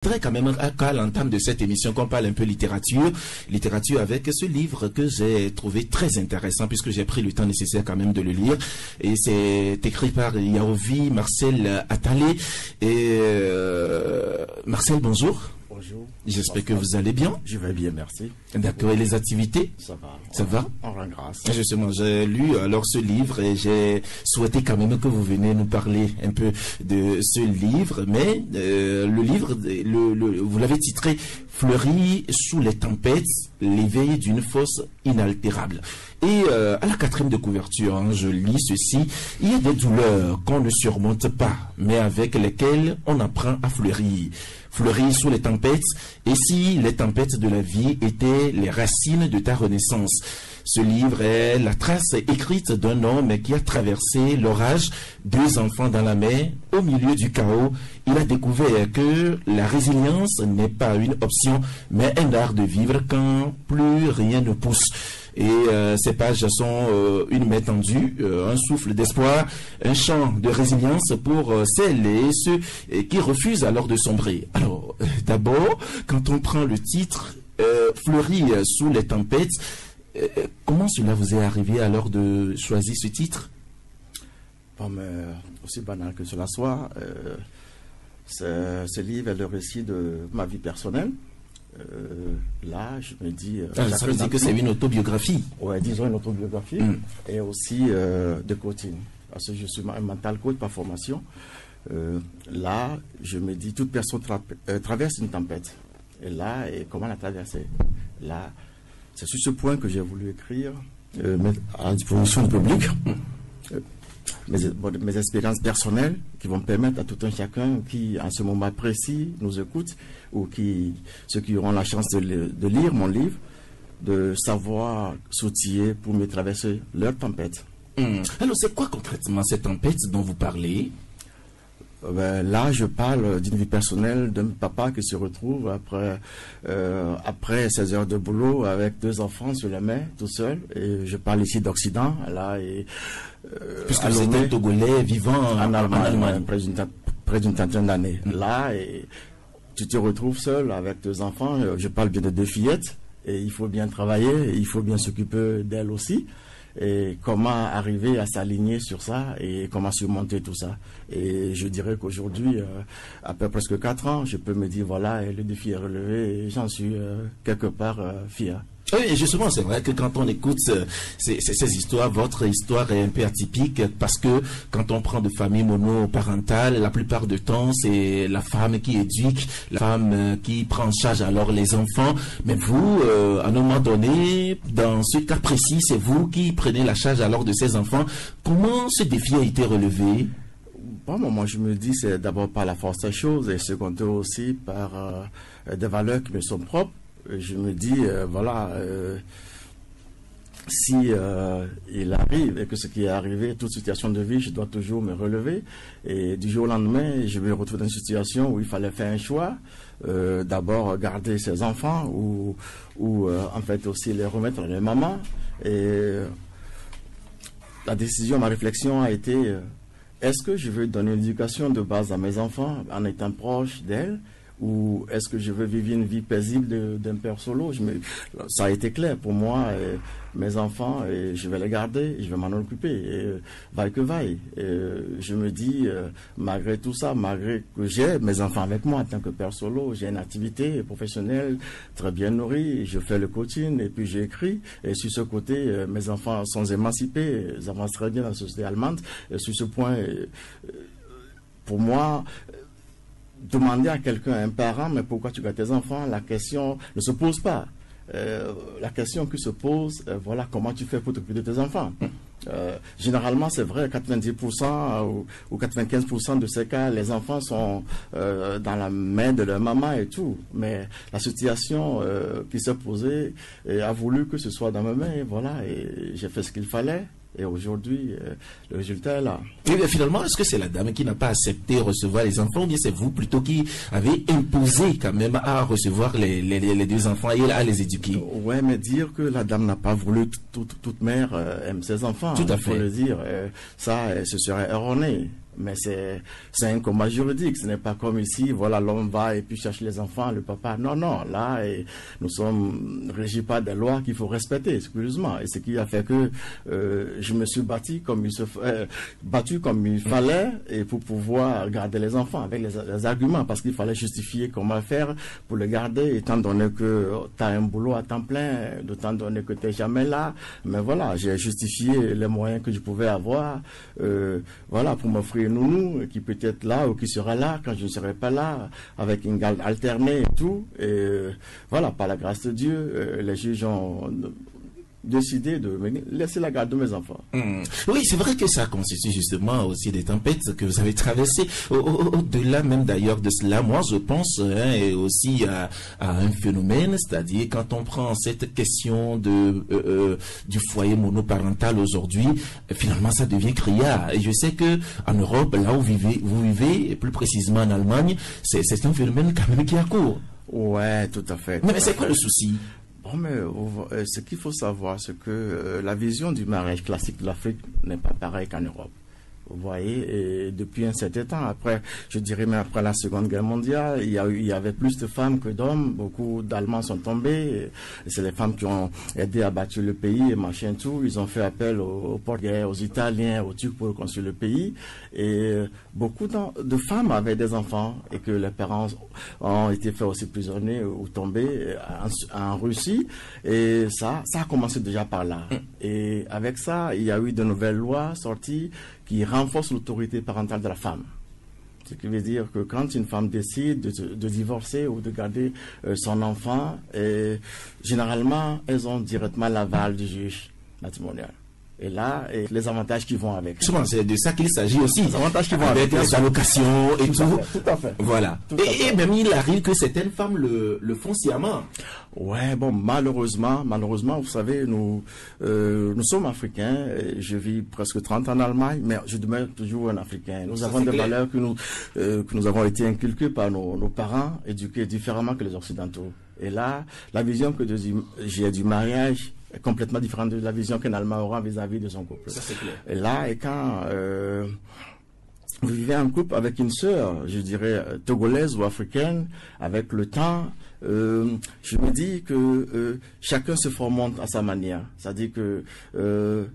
Je voudrais quand même qu'à l'entame de cette émission qu'on parle un peu littérature avec ce livre que j'ai trouvé très intéressant puisque j'ai pris le temps nécessaire quand même de le lire, et c'est écrit par Yaovi Marcel Attalé. Et Marcel, bonjour. Bonjour. J'espère que vous allez bien. Je vais bien, merci. D'accord, et les activités? Ça va. Ça va? On rend grâce. Justement, j'ai lu alors ce livre et j'ai souhaité quand même que vous veniez nous parler un peu de ce livre, mais le livre, vous l'avez titré « Fleurie sous les tempêtes, l'éveil d'une force inaltérable ». Et à la 4e de couverture, hein, je lis ceci: « Il y a des douleurs qu'on ne surmonte pas, mais avec lesquelles on apprend à fleurir. Fleurir sous les tempêtes, et si les tempêtes de la vie étaient les racines de ta renaissance ?» Ce livre est la trace écrite d'un homme qui a traversé l'orage, 2 enfants dans la mer, au milieu du chaos. Il a découvert que la résilience n'est pas une option, mais un art de vivre quand plus rien ne pousse. Et ces pages sont une main tendue, un souffle d'espoir, un chant de résilience pour celles et ceux qui refusent alors de sombrer. Alors, d'abord, quand on prend le titre « Fleurir sous les tempêtes », comment cela vous est arrivé alors de choisir ce titre? Bon, mais aussi banal que cela soit, ce livre est le récit de ma vie personnelle. Là, je me dis... ça veut dire que c'est une autobiographie? Oui, disons une autobiographie. Et aussi de coaching. Parce que je suis un mental coach par formation. Là, je me dis, toute personne traverse une tempête. Et là, comment la traverser? Là, c'est sur ce point que j'ai voulu écrire, mettre à la disposition du public mes expériences personnelles qui vont permettre à tout un chacun qui, en ce moment précis, nous écoute, ou ceux qui auront la chance de lire mon livre, de savoir s'outiller pour mieux traverser leur tempête. Alors, c'est quoi concrètement cette tempête dont vous parlez? Là, je parle d'une vie personnelle d'un papa qui se retrouve après 16 heures de boulot avec 2 enfants sur la mer, tout seul. Et je parle ici d'Occident, là, puisque vous êtes un Togolais vivant en Allemagne. Près d'une trentaine d'années. Là, et tu te retrouves seul avec 2 enfants. Je parle bien de 2 fillettes. Et il faut bien travailler, il faut bien s'occuper d'elles aussi. Et comment arriver à s'aligner sur ça et comment surmonter tout ça. Et je dirais qu'aujourd'hui, après presque 4 ans, je peux me dire, voilà, le défi est relevé et j'en suis quelque part fier. Oui, et justement, c'est vrai que quand on écoute ces histoires, votre histoire est un peu atypique parce que quand on prend de famille monoparentale, la plupart du temps, c'est la femme qui éduque, la femme qui prend en charge alors les enfants. Mais vous, à un moment donné, dans ce cas précis, c'est vous qui prenez la charge alors de ces enfants. Comment ce défi a été relevé? Bon, moi, je me dis, c'est d'abord par la force des choses et secondo aussi par des valeurs qui me sont propres. Je me dis, voilà, si il arrive et que ce qui est arrivé, toute situation de vie, je dois toujours me relever. Et du jour au lendemain, je me retrouve dans une situation où il fallait faire un choix. D'abord, garder ses enfants ou en fait aussi les remettre à leur maman. Et la décision, ma réflexion a été, est-ce que je veux donner une éducation de base à mes enfants en étant proche d'elles? Ou est-ce que je veux vivre une vie paisible d'un père solo? Ça a été clair pour moi. Mes enfants, je vais les garder, je vais m'en occuper, vaille que vaille. Je me dis, malgré tout ça, malgré que j'ai mes enfants avec moi en tant que père solo, j'ai une activité professionnelle très bien nourrie, je fais le coaching et puis j'écris. Et sur ce côté, mes enfants sont émancipés, ils avancent très bien dans la société allemande. Et sur ce point, pour moi... Demander à quelqu'un, un parent, mais pourquoi tu gardes tes enfants? La question ne se pose pas. La question qui se pose, voilà, comment tu fais pour t'occuper de tes enfants? Généralement, c'est vrai, 90% ou 95% de ces cas, les enfants sont dans la main de leur maman et tout. Mais la situation qui s'est posée a voulu que ce soit dans mes mains, et voilà, et j'ai fait ce qu'il fallait. Et aujourd'hui, le résultat est là. Et bien finalement, est-ce que c'est la dame qui n'a pas accepté recevoir les enfants, ou bien c'est vous plutôt qui avez imposé quand même à recevoir les 2 enfants et à les éduquer? Ouais, mais dire que la dame n'a pas voulu, toute mère aime ses enfants. Tout à fait. Il faut le dire. Ça, ce serait erroné. Mais c'est un combat juridique. Ce n'est pas comme ici, voilà, l'homme va et puis cherche les enfants, le papa. Non, non, là, nous sommes régis par des lois qu'il faut respecter, exclusivement. Et ce qui a fait que je me suis battu comme il fallait, et pour pouvoir garder les enfants avec les arguments, parce qu'il fallait justifier comment faire pour les garder, étant donné que tu as un boulot à temps plein, d'autant donné que tu n'es jamais là. Mais voilà, j'ai justifié les moyens que je pouvais avoir, voilà, pour m'offrir une nounou qui peut être là ou qui sera là quand je ne serai pas là, avec une garde alternée et tout. Et voilà, par la grâce de Dieu, les juges ont décidé de me laisser la garde de mes enfants. Oui, c'est vrai que ça constitue justement aussi des tempêtes que vous avez traversées. Au-delà même d'ailleurs de cela, moi je pense et aussi à un phénomène, c'est-à-dire quand on prend cette question du foyer monoparental aujourd'hui, finalement ça devient criard. Et je sais que en Europe, là où vous vivez, et plus précisément en Allemagne, c'est un phénomène quand même qui a cours. Ouais, tout à fait. Mais c'est quoi le souci? Bon, mais ce qu'il faut savoir, c'est que la vision du mariage classique de l'Afrique n'est pas pareille qu'en Europe. Vous voyez, et depuis un certain temps, après, je dirais même après la Seconde Guerre mondiale, il y avait plus de femmes que d'hommes. Beaucoup d'Allemands sont tombés. C'est les femmes qui ont aidé à bâtir le pays et machin tout. Ils ont fait appel aux Portugais, aux Italiens, aux Turcs pour reconstruire le pays. Et beaucoup de femmes avaient des enfants et que les parents ont été faits aussi prisonniers ou tombés en Russie. Et ça a commencé déjà par là. Et avec ça, il y a eu de nouvelles lois sorties qui renforcent l'autorité parentale de la femme. Ce qui veut dire que quand une femme décide de divorcer ou de garder son enfant, généralement, elles ont directement l'aval du juge matrimonial. Et là, les avantages qui vont avec. C'est de ça qu'il s'agit aussi. Les avantages qui vont avec les allocations et tout. Tout à fait. Voilà. Et même il arrive que certaines femmes le font sciemment. Ouais, bon, malheureusement, vous savez, nous sommes africains. Je vis presque 30 ans en Allemagne, mais je demeure toujours un Africain. Nous avons des valeurs que nous avons été inculquées par nos parents, éduqués différemment que les Occidentaux. Et là, la vision que j'ai du mariage est complètement différente de la vision qu'un Allemand aura vis-à-vis de son couple. Ça, c'est clair. Et là, quand vous vivez en couple avec une sœur, je dirais togolaise ou africaine, avec le temps, je me dis que chacun se formente à sa manière. C'est-à-dire que,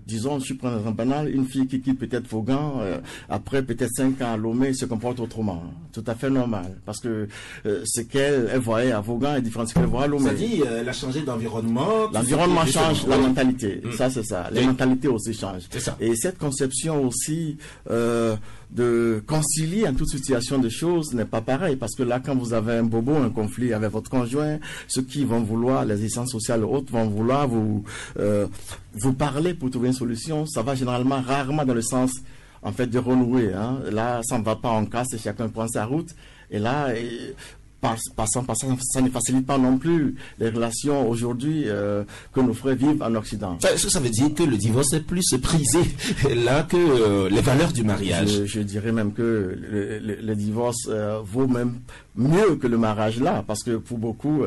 disons, je prends un exemple banal, une fille qui quitte peut-être Vaughan, après peut-être 5 ans à Lomé, se comporte autrement. Tout à fait normal. Parce que ce qu'elle voyait à Vaughan est différent de ce qu'elle voit à Lomé. C'est-à-dire, elle a changé d'environnement. L'environnement change, la mentalité. Ça, c'est ça. Les mentalités aussi changent. C'est ça. Et cette conception aussi de concilier en toute situation de choses n'est pas pareil. Parce que là, quand vous avez un bobo, un conflit avec votre conjoint, ceux qui vont vouloir, les instances sociales hautes vont vouloir vous parler pour trouver une solution. Ça va généralement, rarement dans le sens, en fait, de renouer. Hein. Là, ça ne va pas, on casse et chacun prend sa route. Et là, passant, ça ne facilite pas non plus les relations aujourd'hui que nos frères vivent en Occident. Ça veut dire que le divorce est plus prisé là que les valeurs du mariage. Je dirais même que le divorce vaut même mieux que le mariage là, parce que pour beaucoup,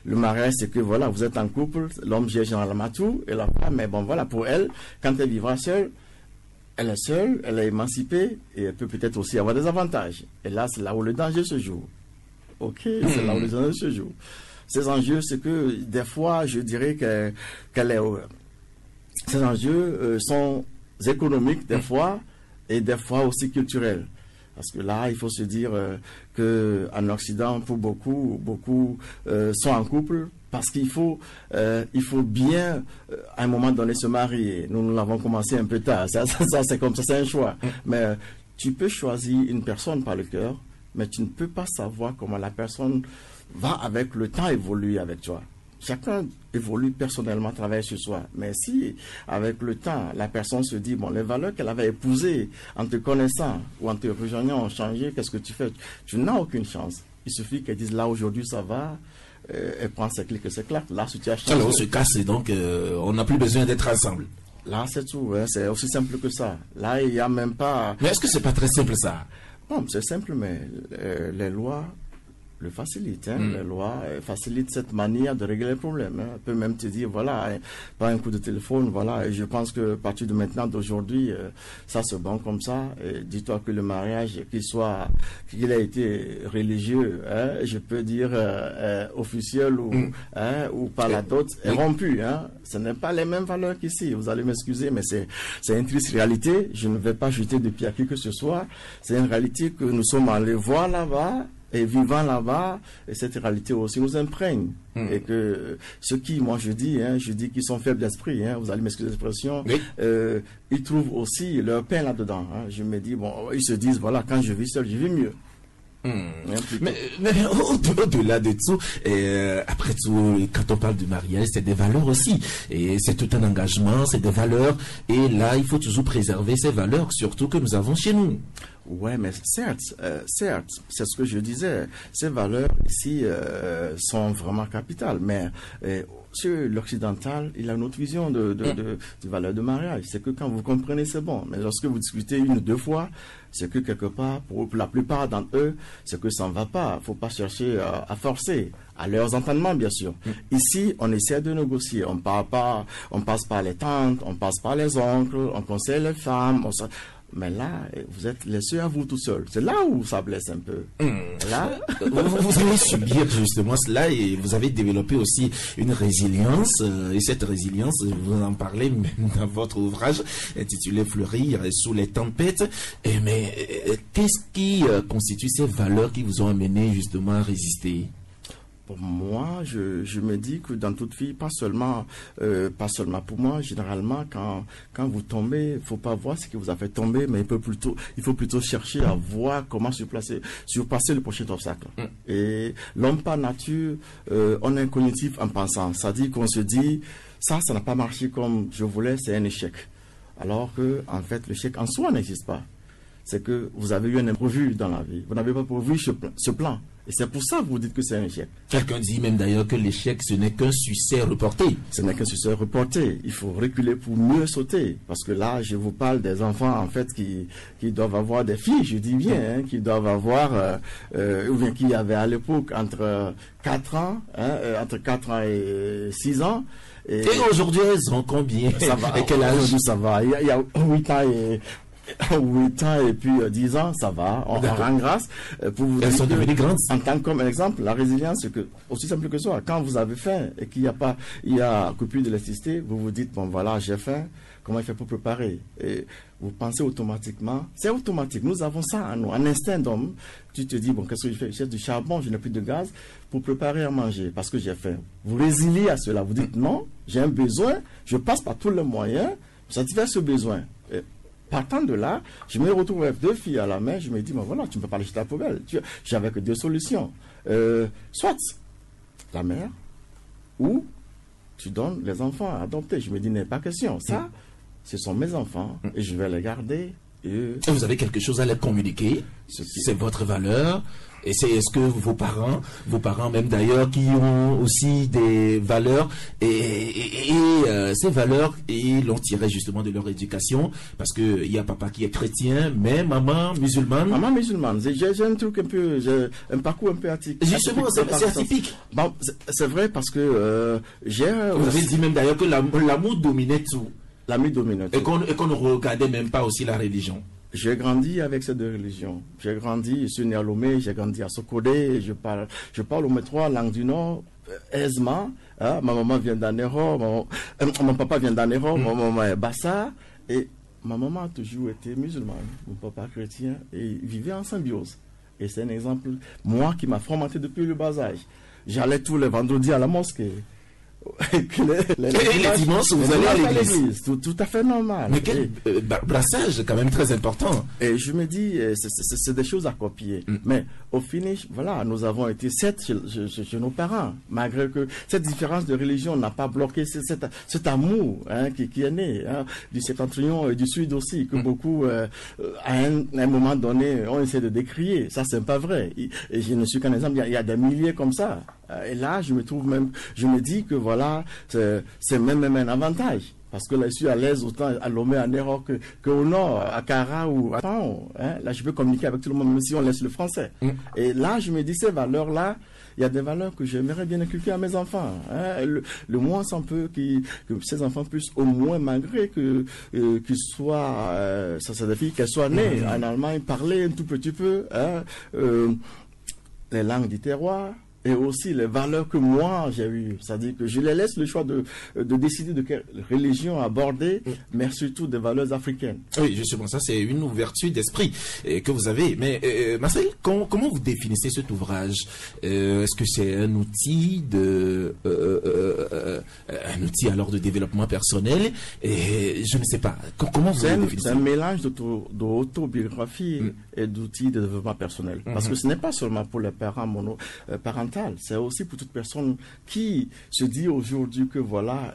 le mariage c'est que voilà, vous êtes en couple, l'homme gère généralement tout, et la femme, mais bon voilà, pour elle, quand elle vivra seule, elle est seule, elle est émancipée, et elle peut peut-être aussi avoir des avantages. Et là, c'est là où le danger se joue. Ok, c'est là où les enjeux se jouent. Ces enjeux, c'est que des fois, je dirais ces enjeux sont économiques des fois et des fois aussi culturels. Parce que là, il faut se dire que en Occident, pour beaucoup sont en couple parce qu'il faut bien à un moment donné se marier. Nous l'avons commencé un peu tard. Ça c'est comme ça, c'est un choix. Mais tu peux choisir une personne par le cœur, mais tu ne peux pas savoir comment la personne va avec le temps évoluer avec toi. Chacun évolue personnellement, travaille sur soi. Mais si, avec le temps, la personne se dit, bon, les valeurs qu'elle avait épousées en te connaissant ou en te rejoignant ont changé, qu'est-ce que tu fais? Tu n'as aucune chance. Il suffit qu'elle dise, là, aujourd'hui, ça va. Elle prend ses clics et ses claques. Là, si tu as changé. Alors, on se casse et donc, on n'a plus besoin d'être ensemble. Là, c'est tout. Hein, c'est aussi simple que ça. Là, il n'y a même pas... Mais est-ce que c'est pas très simple, ça? Bon, c'est simple, mais les lois le facilite. Les lois facilitent cette manière de régler les problèmes. On peut même te dire, voilà, par un coup de téléphone, voilà, et je pense que à partir de maintenant, d'aujourd'hui, ça se bon comme ça. Et dis-toi que le mariage, qu'il a été religieux, je peux dire officiel ou par la dot, est rompu. Ce n'est pas les mêmes valeurs qu'ici. Vous allez m'excuser, mais c'est une triste réalité. Je ne vais pas jeter de pied à qui que ce soit. C'est une réalité que nous sommes allés voir là-bas et vivant là-bas, et cette réalité aussi nous imprègne. Et que ceux qui, moi je dis qu'ils sont faibles d'esprit, vous allez m'excuser l'expression, ils trouvent aussi leur pain là-dedans. Je me dis, bon, ils se disent, voilà, quand je vis seul, je vis mieux. Mais au-delà de tout, après tout, quand on parle du mariage, c'est des valeurs aussi. Et c'est tout un engagement, c'est des valeurs. Et là, il faut toujours préserver ces valeurs, surtout que nous avons chez nous. Ouais, mais certes, c'est ce que je disais. Ces valeurs ici sont vraiment capitales. Mais sur l'occidental, il a une autre vision de valeur de mariage. C'est que quand vous comprenez, c'est bon. Mais lorsque vous discutez une ou deux fois, c'est que quelque part, pour la plupart d'entre eux, c'est que ça ne va pas. Il ne faut pas chercher à forcer, à leurs entendements, bien sûr. Ici, on essaie de négocier. On passe par les tantes, on passe par les oncles, on conseille les femmes. Mais là, vous êtes laissé à vous tout seul. C'est là où ça blesse un peu. Là, vous allez subir justement cela et vous avez développé aussi une résilience. Et cette résilience, vous en parlez même dans votre ouvrage intitulé Fleurir sous les tempêtes. Mais qu'est-ce qui constitue ces valeurs qui vous ont amené justement à résister? Pour moi, je me dis que dans toute vie, pas seulement pour moi, généralement, quand vous tombez, il faut pas voir ce qui vous a fait tomber, mais il faut plutôt chercher à voir comment surpasser le prochain obstacle. Et l'homme par nature, on est un cognitif en pensant. Ça dit qu'on se dit, ça n'a pas marché comme je voulais, c'est un échec. Alors que, en fait, l'échec en soi n'existe pas. C'est que vous avez eu un imprévu dans la vie. Vous n'avez pas prévu ce plan. Et c'est pour ça que vous dites que c'est un échec. Quelqu'un dit même d'ailleurs que l'échec, ce n'est qu'un succès reporté. Ce n'est qu'un succès reporté. Il faut reculer pour mieux sauter. Parce que là, je vous parle des enfants, en fait, qui doivent avoir des filles, je dis bien, qui doivent avoir, ou bien qui avaient à l'époque entre 4 ans, entre 4 ans et 6 ans. Et aujourd'hui, elles ont combien? Ça va. Et quel âge? Aujourd'hui, ça va. Il y a 8 ans et 8 ans et puis 10 ans, ça va, on rend grâce. Pour vous Elles sont devenues grandes. En tant comme exemple, la résilience, c'est que, aussi simple que ça, quand vous avez faim et qu'il y a coupure d'électricité, vous vous dites, bon voilà, j'ai faim, comment il fait pour préparer? Et vous pensez automatiquement, c'est automatique, nous avons ça en nous, un instinct d'homme. Tu te dis, bon, qu'est-ce que je fais? J'ai du charbon, je n'ai plus de gaz pour préparer à manger parce que j'ai faim. Vous résiliez à cela, vous dites, non, j'ai un besoin, je passe par tous les moyens pour satisfaire ce besoin. Partant de là, je me retrouve avec 2 filles à la main. Je me dis, ben voilà, tu ne peux pas les jeter à la poubelle. J'avais que 2 solutions. Soit la mère, ou tu donnes les enfants à adopter. Je me dis, n'est pas question. Ça, ce sont mes enfants et je vais les garder. Et vous avez quelque chose à leur communiquer. C'est votre valeur. Et est-ce que vos parents même d'ailleurs, qui ont aussi des valeurs, et ces valeurs, ils l'ont tiré justement de leur éducation, parce que il y a papa qui est chrétien, mais maman musulmane. Maman musulmane, j'ai un truc un parcours un peu atypique. Justement, c'est atypique. Bon, c'est vrai parce que vous avez dit même d'ailleurs que l'amour dominait tout. L'amour dominait tout. Et qu'on ne regardait même pas aussi la religion. J'ai grandi avec ces 2 religions. J'ai grandi, je suis né à Lomé, j'ai grandi à Sokodé, je parle au moins 3 langues du Nord, aisément. Ma maman vient d'Anero, mon papa vient d'Anero, ma maman est Bassa, et ma maman a toujours été musulmane, mon papa chrétien, et ils vivaient en symbiose. Et c'est un exemple, moi, qui m'a formaté depuis le bas âge. J'allais tous les vendredis à la mosquée. Et les dimanches, vous allez à l'église. Tout à fait normal. Mais quel brassage quand même très important. Et je me dis, c'est des choses à copier. Mais au finish, voilà, nous avons été 7 chez nos parents. Malgré que cette différence de religion n'a pas bloqué cet amour qui est né du septentrion et du sud aussi, que beaucoup, à un moment donné, ont essayé de décrier. Ça, c'est pas vrai. Et je ne suis qu'un exemple, il y a des milliers comme ça. Et là, je me dis que voilà, c'est même un avantage. Parce que là, je suis à l'aise autant à Lomé, à Nero qu'au nord, à Cara ou à Pan. Hein. Là, je peux communiquer avec tout le monde, même si on laisse le français. Et là, je me dis, ces valeurs-là, il y a des valeurs que j'aimerais bien inculquer à mes enfants. Hein. Le moins on peut que ces enfants puissent au moins, malgré qu'ils soient, ça signifie qu'elles soient nées en Allemagne, parler un tout petit peu hein, les langues du terroir. Et aussi les valeurs que moi j'ai eues. C'est-à-dire que je les laisse le choix de décider de quelle religion aborder, mais surtout des valeurs africaines. Oui, justement, ça c'est une ouverture d'esprit que vous avez. Mais Marcel, comment vous définissez cet ouvrage? Est-ce que c'est un outil un outil alors de développement personnel? Et je ne sais pas. Comment vous définissez? C'est un mélange d'autobiographie et d'outils de développement personnel. Parce que ce n'est pas seulement pour les parents parentaux. C'est aussi pour toute personne qui se dit aujourd'hui que voilà,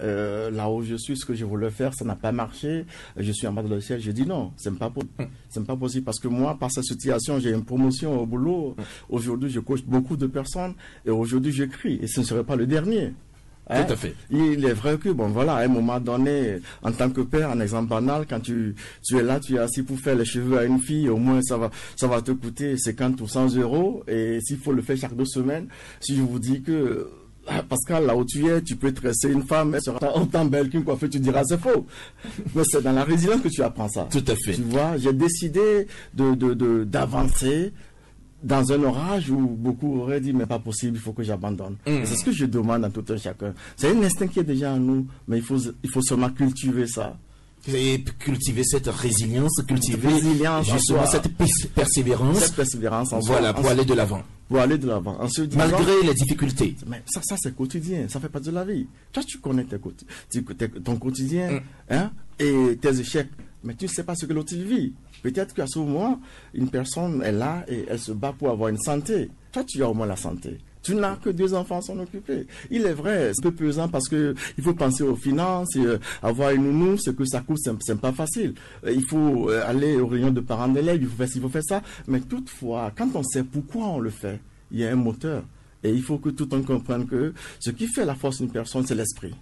là où je suis, ce que je voulais faire, ça n'a pas marché, je suis en bas de le ciel. Je dis non, c'est pas possible parce que moi, par cette situation, j'ai une promotion au boulot. Aujourd'hui, je coach beaucoup de personnes et aujourd'hui, j'écris et ce ne serait pas le dernier. Hein? Tout à fait. Il est vrai que, bon, voilà, à un moment donné, en tant que père, un exemple banal, quand tu es là, tu es assis pour faire les cheveux à une fille, au moins ça va te coûter 50 ou 100 euros. Et s'il faut le faire chaque 2 semaines, si je vous dis que, Pascal, là où tu es, tu peux tresser une femme, elle sera autant belle qu'une coiffeuse, tu diras c'est faux. Mais c'est dans la résilience que tu apprends ça. Tout à fait. Tu vois, j'ai décidé d'avancer dans un orage où beaucoup auraient dit mais pas possible, il faut que j'abandonne. C'est ce que je demande à tout un chacun. C'est un instinct qui est déjà en nous, mais il faut seulement cultiver ça. Et cultiver cette résilience, justement cette persévérance. Cette persévérance. Voilà, pour aller de l'avant. Pour aller de l'avant. Malgré les difficultés. Mais ça c'est quotidien, ça fait partie de la vie. Toi, tu connais ton quotidien hein, et tes échecs, mais tu ne sais pas ce que l'autre vit. Peut-être qu'à ce moment, une personne est là et elle se bat pour avoir une santé. Toi, tu as au moins la santé. Tu n'as que 2 enfants à s'en occuper. Il est vrai, c'est un peu pesant parce que il faut penser aux finances, avoir une nounou, ce que ça coûte, c'est pas facile. Il faut aller aux réunions de parents d'élèves, il faut faire ça. Mais toutefois, quand on sait pourquoi on le fait, il y a un moteur. Et il faut que tout le monde comprenne que ce qui fait la force d'une personne, c'est l'esprit.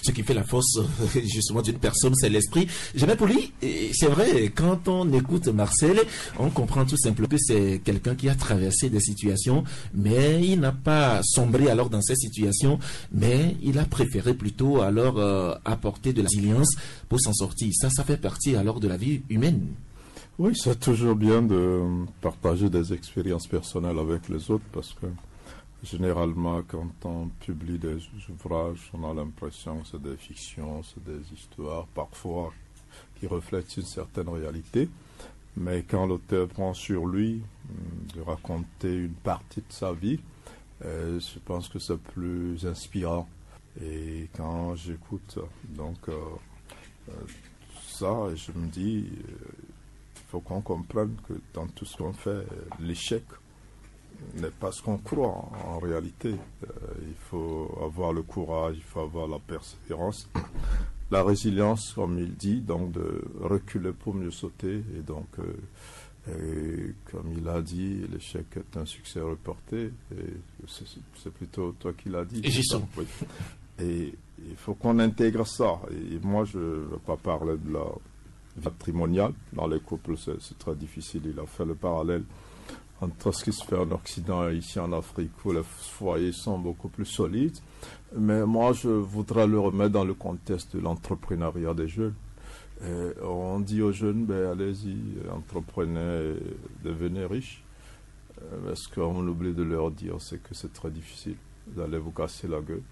Ce qui fait la force, justement, d'une personne, c'est l'esprit. Jamais poli, c'est vrai, quand on écoute Marcel, on comprend tout simplement que c'est quelqu'un qui a traversé des situations, mais il n'a pas sombré alors dans ces situations, mais il a préféré plutôt alors apporter de la résilience pour s'en sortir. Ça fait partie alors de la vie humaine. Oui, c'est toujours bien de partager des expériences personnelles avec les autres parce que généralement, quand on publie des ouvrages, on a l'impression que c'est des fictions, c'est des histoires, parfois qui reflètent une certaine réalité. Mais quand l'auteur prend sur lui de raconter une partie de sa vie, je pense que c'est plus inspirant. Et quand j'écoute donc ça, je me dis, il faut qu'on comprenne que dans tout ce qu'on fait, l'échec n'est pas ce qu'on croit en réalité. Il faut avoir le courage, il faut avoir la persévérance, la résilience, comme il dit, donc de reculer pour mieux sauter. Et donc, comme il a dit, l'échec est un succès reporté. Et c'est plutôt toi qui l'as dit. Oui. Et il faut qu'on intègre ça. Et moi, je ne veux pas parler de la matrimoniale. Dans les couples, c'est très difficile. Il a fait le parallèle entre ce qui se fait en Occident et ici en Afrique, où les foyers sont beaucoup plus solides. Mais moi, je voudrais le remettre dans le contexte de l'entrepreneuriat des jeunes. Et on dit aux jeunes, allez-y, entreprenez, devenez riches. Mais ce qu'on oublie de leur dire, c'est que c'est très difficile. Vous allez vous casser la gueule,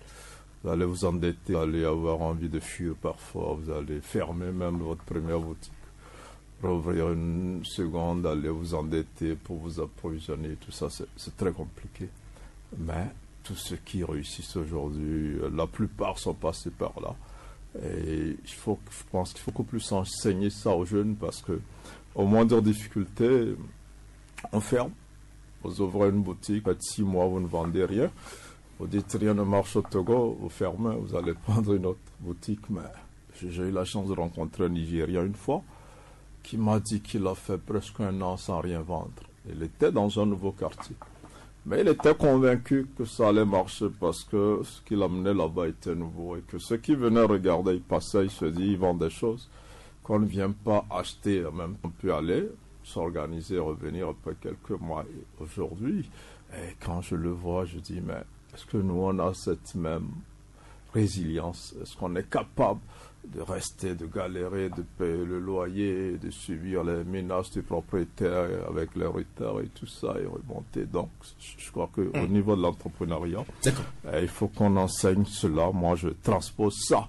vous allez vous endetter, vous allez avoir envie de fuir parfois, vous allez fermer même votre première boutique. Rouvrir une seconde, aller vous endetter pour vous approvisionner, tout ça, c'est très compliqué. Mais tous ceux qui réussissent aujourd'hui, la plupart sont passés par là. Et je pense qu'il faut beaucoup plus enseigner ça aux jeunes parce que au moindre difficulté, on ferme. Vous ouvrez une boutique, après 6 mois, vous ne vendez rien. Vous dites rien ne marche au Togo, vous fermez, vous allez prendre une autre boutique. Mais j'ai eu la chance de rencontrer un Nigérien une fois qui m'a dit qu'il a fait presque 1 an sans rien vendre. Il était dans un nouveau quartier. Mais il était convaincu que ça allait marcher parce que ce qu'il amenait là-bas était nouveau et que ceux qui venaient regarder, ils passaient, ils se disaient, ils vendent des choses qu'on ne vient pas acheter. Même on peut aller s'organiser, revenir après quelques mois. Et aujourd'hui, quand je le vois, je dis, mais est-ce que nous, on a cette même résilience? Est-ce qu'on est capable de rester, de galérer, de payer le loyer, de subir les menaces du propriétaire avec les retards et tout ça et remonter? Donc, je crois qu'au niveau de l'entrepreneuriat, il faut qu'on enseigne cela. Moi, je transpose ça.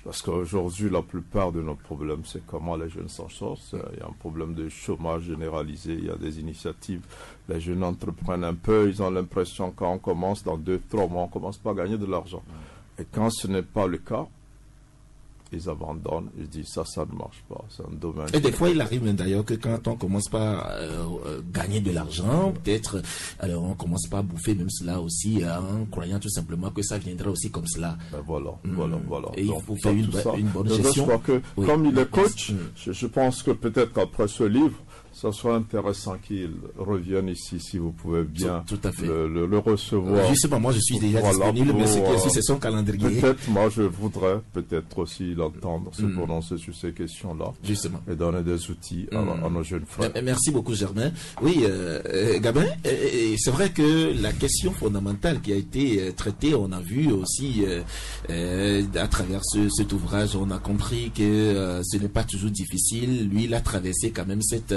Parce qu'aujourd'hui, la plupart de nos problèmes, c'est comment les jeunes s'en sortent. Il y a un problème de chômage généralisé, il y a des initiatives. Les jeunes entreprennent un peu, ils ont l'impression quand on commence, dans 2-3 mois, on ne commence pas à gagner de l'argent. Et quand ce n'est pas le cas, ils abandonnent, ils disent ça ne marche pas, c'est un domaine. Et des fois, il arrive même d'ailleurs que quand on commence pas à gagner de l'argent, peut-être, alors on commence pas à bouffer même cela aussi, en croyant tout simplement que ça viendra aussi comme cela. Ben voilà. Et donc, il faut faire une bonne gestion. Je crois que, comme il est coach, je pense que peut-être qu'après ce livre, ça serait intéressant qu'il revienne ici, si vous pouvez bien tout à fait. le recevoir. Justement, moi je suis déjà disponible, mais c'est son calendrier. Peut-être, moi je voudrais peut-être aussi l'entendre se prononcer sur ces questions-là. Justement. Et donner des outils à nos jeunes frères. Merci beaucoup Germain. Oui, Gabin, c'est vrai que la question fondamentale qui a été traitée, on a vu aussi à travers cet ouvrage, on a compris que ce n'est pas toujours difficile. Lui, il a traversé quand même cette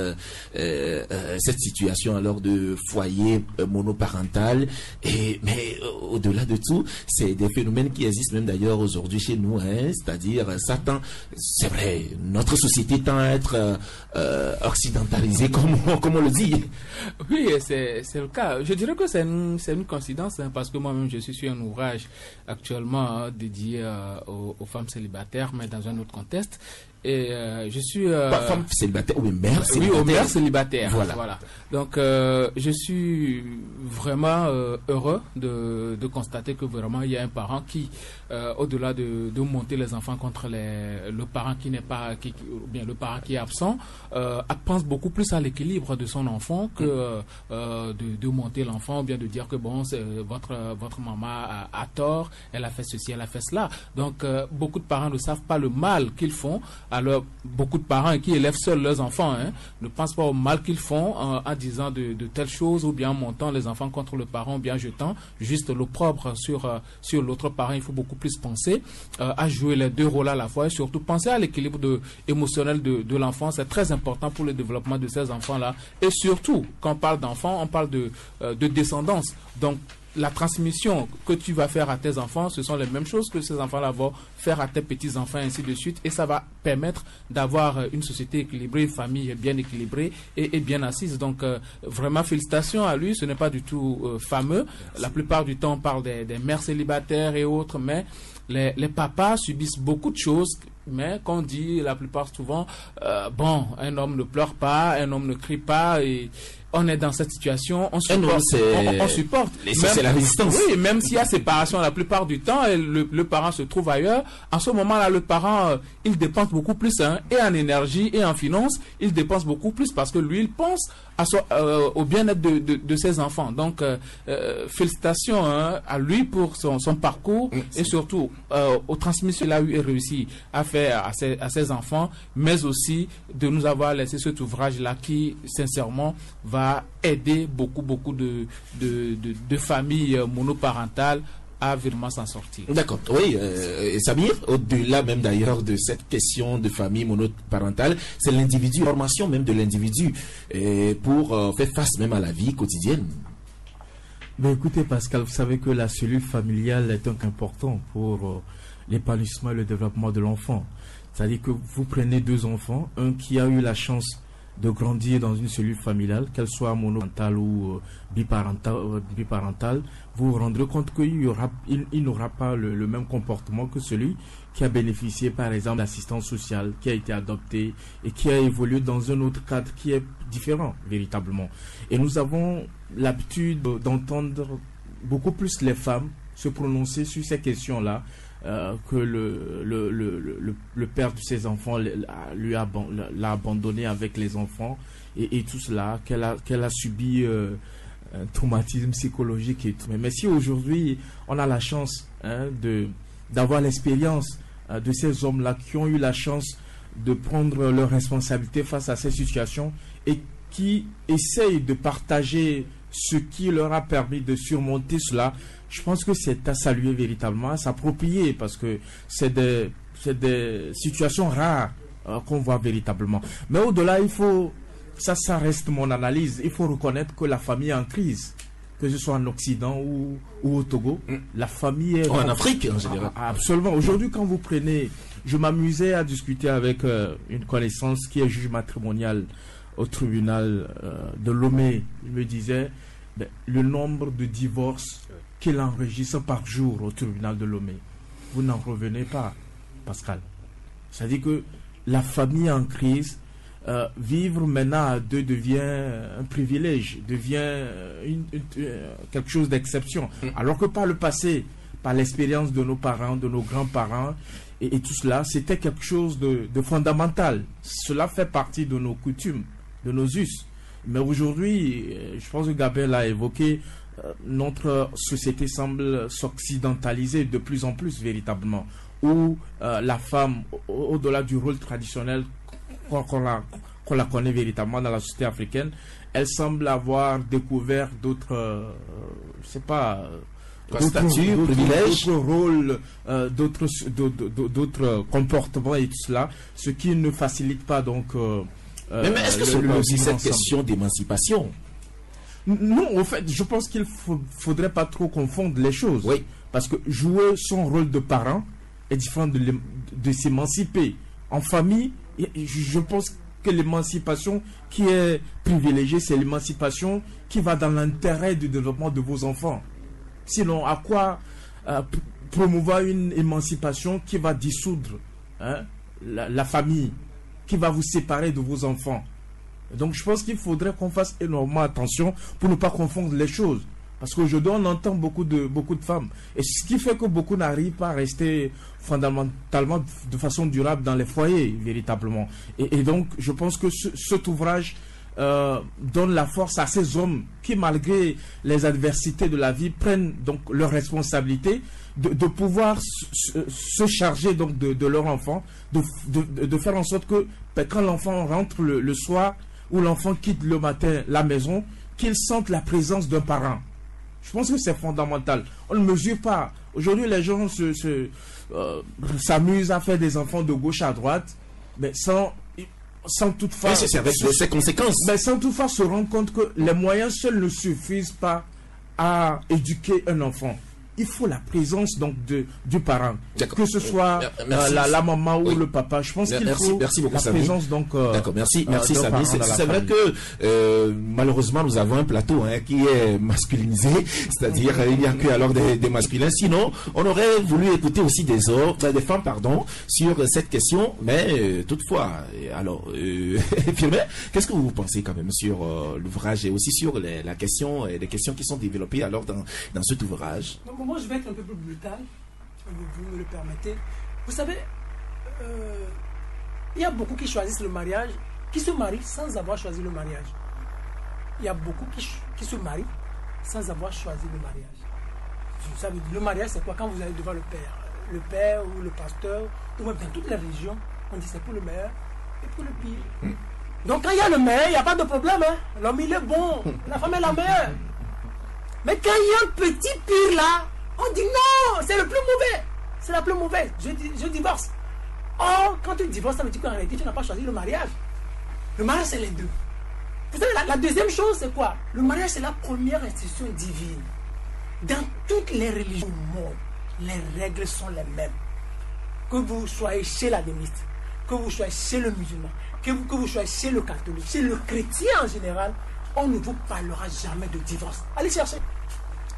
situation alors de foyer monoparental, mais au-delà de tout, c'est des phénomènes qui existent même d'ailleurs aujourd'hui chez nous, c'est-à-dire Satan, c'est vrai, notre société tend à être occidentalisée comme on le dit. Oui, c'est le cas. Je dirais que c'est une coïncidence, parce que moi-même je suis sur un ouvrage actuellement dédié aux femmes célibataires, mais dans un autre contexte. Et je suis pas femme célibataire, oui, mère célibataire. Oui, aux mères célibataires. Voilà. Donc je suis vraiment heureux de constater que vraiment il y a un parent qui, au-delà de monter les enfants contre le parent qui n'est pas, ou bien le parent qui est absent, pense beaucoup plus à l'équilibre de son enfant que de monter l'enfant, ou bien de dire que bon, votre maman a tort, elle a fait ceci, elle a fait cela. Donc beaucoup de parents ne savent pas le mal qu'ils font. Alors, beaucoup de parents qui élèvent seuls leurs enfants ne pensent pas au mal qu'ils font en disant de telles choses, ou bien en montant les enfants contre le parent, ou bien jetant juste l'opprobre sur l'autre parent. Il faut beaucoup plus penser à jouer les deux rôles à la fois, et surtout penser à l'équilibre émotionnel de l'enfant. C'est très important pour le développement de ces enfants-là. Et surtout, quand on parle d'enfants, on parle de descendance. Donc, la transmission que tu vas faire à tes enfants, ce sont les mêmes choses que ces enfants-là vont faire à tes petits-enfants, ainsi de suite. Et ça va permettre d'avoir une société équilibrée, une famille bien équilibrée et bien assise. Donc, vraiment, félicitations à lui. Ce n'est pas du tout fameux. Merci. La plupart du temps, on parle des mères célibataires et autres, mais les papas subissent beaucoup de choses. Mais qu'on dit la plupart souvent, un homme ne pleure pas, un homme ne crie pas, et on est dans cette situation, on supporte. C'est la résistance. Oui, même s'il y a séparation, la plupart du temps, et le parent se trouve ailleurs. En ce moment-là, le parent, il dépense beaucoup plus, et en énergie et en finances, il dépense beaucoup plus parce que lui, il pense au bien-être de ses enfants. Donc, félicitations à lui pour son parcours et surtout aux transmissions qu'il a eu et réussi à faire à ses enfants, mais aussi de nous avoir laissé cet ouvrage-là qui, sincèrement, va aider beaucoup de familles monoparentales à vraiment s'en sortir. D'accord. Oui, Samir, au-delà même d'ailleurs de cette question de famille monoparentale, c'est l'individu, la formation même de l'individu pour faire face même à la vie quotidienne. Mais écoutez Pascal, vous savez que la cellule familiale est donc importante pour l'épanouissement et le développement de l'enfant. C'est-à-dire que vous prenez deux enfants, un qui a eu la chance de grandir dans une cellule familiale, qu'elle soit monoparentale ou biparentale, vous vous rendrez compte qu'il n'aura pas le même comportement que celui qui a bénéficié par exemple d'assistance sociale, qui a été adopté et qui a évolué dans un autre cadre qui est différent véritablement. Et nous avons l'habitude d'entendre beaucoup plus les femmes se prononcer sur ces questions-là, que le père de ses enfants l'a abandonné avec les enfants et tout cela, qu'elle a subi un traumatisme psychologique et tout. Mais si aujourd'hui on a la chance d'avoir l'expérience de ces hommes-là qui ont eu la chance de prendre leurs responsabilités face à ces situations et qui essayent de partager ce qui leur a permis de surmonter cela, je pense que c'est à saluer véritablement, à s'approprier, parce que c'est des situations rares qu'on voit véritablement. Mais au-delà, ça reste mon analyse, il faut reconnaître que la famille est en crise, que ce soit en Occident ou au Togo. La famille est... En Afrique, en général. Absolument. Aujourd'hui, quand vous prenez... Je m'amusais à discuter avec une connaissance qui est juge matrimonial au tribunal de Lomé. Il me disait le nombre de divorces qu'il enregistre par jour au tribunal de Lomé. Vous n'en revenez pas, Pascal. C'est-à-dire que la famille en crise, vivre maintenant à deux devient un privilège, devient quelque chose d'exception. Alors que par le passé, par l'expérience de nos parents, de nos grands-parents, et tout cela, c'était quelque chose de fondamental. Cela fait partie de nos coutumes, de nos us. Mais aujourd'hui, je pense que Gabriel a évoqué, notre société semble s'occidentaliser de plus en plus véritablement, où la femme, au-delà du rôle traditionnel qu'on la connaît véritablement dans la société africaine, elle semble avoir découvert d'autres, je sais pas, d'autres rôles, d'autres comportements et tout cela, ce qui ne facilite pas donc. Mais est-ce que c'est aussi cette question d'émancipation? Non, en fait, je pense qu'il faudrait pas trop confondre les choses. Oui. Parce que jouer son rôle de parent est différent de s'émanciper. En famille, je pense que l'émancipation qui est privilégiée, c'est l'émancipation qui va dans l'intérêt du développement de vos enfants. Sinon, à quoi promouvoir une émancipation qui va dissoudre la famille, qui va vous séparer de vos enfants? Donc, je pense qu'il faudrait qu'on fasse énormément attention pour ne pas confondre les choses. Parce qu'aujourd'hui, on entend beaucoup de femmes. Et ce qui fait que beaucoup n'arrivent pas à rester fondamentalement de façon durable dans les foyers, véritablement. Et donc, je pense que cet ouvrage donne la force à ces hommes qui, malgré les adversités de la vie, prennent donc leurs responsabilités de pouvoir se charger donc de leur enfant, de faire en sorte que quand l'enfant rentre le soir ou l'enfant quitte le matin la maison, qu'il sente la présence d'un parent. Je pense que c'est fondamental. On ne mesure pas. Aujourd'hui, les gens s'amusent à faire des enfants de gauche à droite, mais sans toutefois... Oui, c'est avec ses conséquences. Mais sans toutefois se rendre compte que les moyens seuls ne suffisent pas à éduquer un enfant. Il faut la présence donc du parent, que ce soit la maman ou le papa. Je pense qu'il faut beaucoup, la présence donc. D'accord, merci Samy. C'est vrai que malheureusement nous avons un plateau qui est masculinisé, c'est-à-dire il n'y a que alors des masculins. Sinon, on aurait voulu écouter aussi des femmes, sur cette question. Mais toutefois, alors, Firmin, qu'est-ce que vous pensez quand même sur l'ouvrage et aussi sur la question et les questions qui sont développées alors dans cet ouvrage? Moi, je vais être un peu plus brutal, vous me le permettez. Vous savez, il y a beaucoup qui choisissent le mariage, qui se marient sans avoir choisi le mariage. Il y a beaucoup qui se marient sans avoir choisi le mariage. Vous savez, le mariage, c'est quoi? Quand vous allez devant le père ou le pasteur, ou même dans toutes les religions, on dit c'est pour le meilleur et pour le pire. Donc quand il y a le meilleur, il n'y a pas de problème. L'homme, il est bon, la femme est la meilleure. Mais quand il y a un petit pire là, on dit non, c'est le plus mauvais. C'est la plus mauvaise. Je divorce. Or, quand tu divorces, ça veut dire qu'en réalité, tu n'as pas choisi le mariage. Le mariage, c'est les deux. Vous savez, la deuxième chose, c'est quoi? Le mariage, c'est la première institution divine. Dans toutes les religions du monde, les règles sont les mêmes. Que vous soyez chez l'adventiste, que vous soyez chez le musulman, que vous soyez chez le catholique, chez le chrétien en général, on ne vous parlera jamais de divorce. Allez chercher.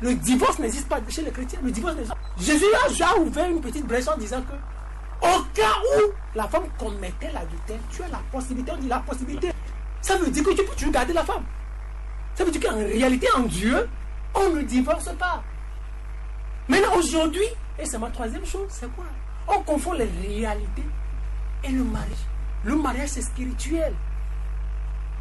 Le divorce n'existe pas chez les chrétiens. Le divorce n'existe pas. Jésus a ouvert une petite brèche en disant que au cas où la femme commettait l'adultère, tu as la possibilité. On dit la possibilité. Ça veut dire que tu peux garder la femme. Ça veut dire qu'en réalité, en Dieu, on ne divorce pas. Maintenant, aujourd'hui, et c'est ma troisième chose, c'est quoi? On confond les réalités et le mariage. Le mariage, c'est spirituel.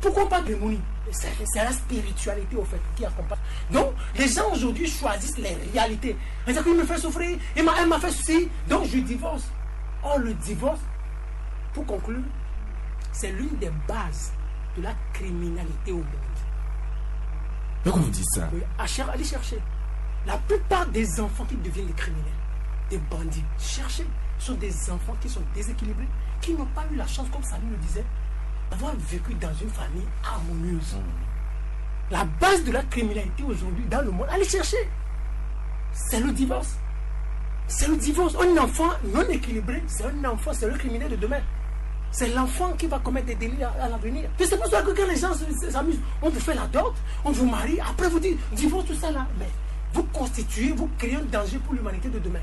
Pourquoi on parle d'harmonie? C'est la spiritualité au fait qui accompagne. Donc, les gens aujourd'hui choisissent les réalités. C'est-à-dire qu'il me fait souffrir, elle m'a fait ceci, donc je divorce. Or, le divorce, pour conclure, c'est l'une des bases de la criminalité au monde. Pourquoi vous dites ça? Oui, allez chercher. La plupart des enfants qui deviennent des criminels, des bandits, cherchez, sont des enfants qui sont déséquilibrés, qui n'ont pas eu la chance, comme Samy le disait, d'avoir vécu dans une famille harmonieuse. La base de la criminalité aujourd'hui dans le monde, allez chercher, c'est le divorce. C'est le divorce. Un enfant non équilibré, c'est un enfant, c'est le criminel de demain. C'est l'enfant qui va commettre des délits à l'avenir. C'est pour ça que quand les gens s'amusent, on vous fait la dot, on vous marie, après vous dites divorce, tout ça là. Mais vous constituez, vous créez un danger pour l'humanité de demain.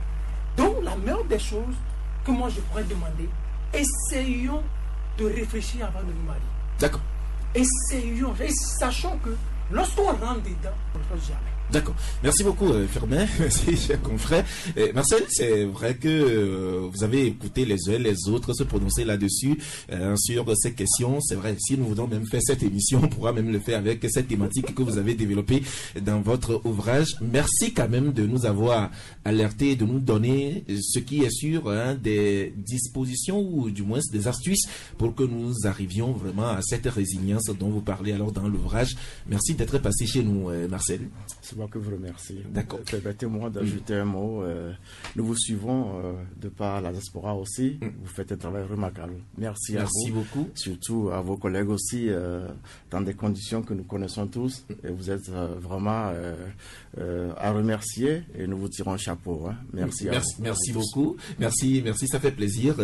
Donc la meilleure des choses que moi je pourrais demander, essayons de réfléchir avant de nous marier. D'accord. Essayons, et sachons que lorsqu'on rentre dedans, on ne peut jamais. D'accord. Merci beaucoup, Firmin. Merci, cher confrère. Marcel, c'est vrai que vous avez écouté les uns et les autres se prononcer là-dessus, sur ces questions. C'est vrai, si nous voulons même faire cette émission, on pourra même le faire avec cette thématique que vous avez développée dans votre ouvrage. Merci quand même de nous avoir alertés, de nous donner ce qui est sûr, des dispositions ou du moins des astuces pour que nous arrivions vraiment à cette résilience dont vous parlez alors dans l'ouvrage. Merci d'être passé chez nous, Marcel. C'est moi que vous remercie. D'accord. Permettez-moi d'ajouter un mot. Nous vous suivons de par la diaspora aussi. Vous faites un travail remarquable. Merci à vous. Merci beaucoup. Surtout à vos collègues aussi, dans des conditions que nous connaissons tous. Et vous êtes vraiment à remercier et nous vous tirons chapeau. Merci à vous. Merci beaucoup. Merci, ça fait plaisir.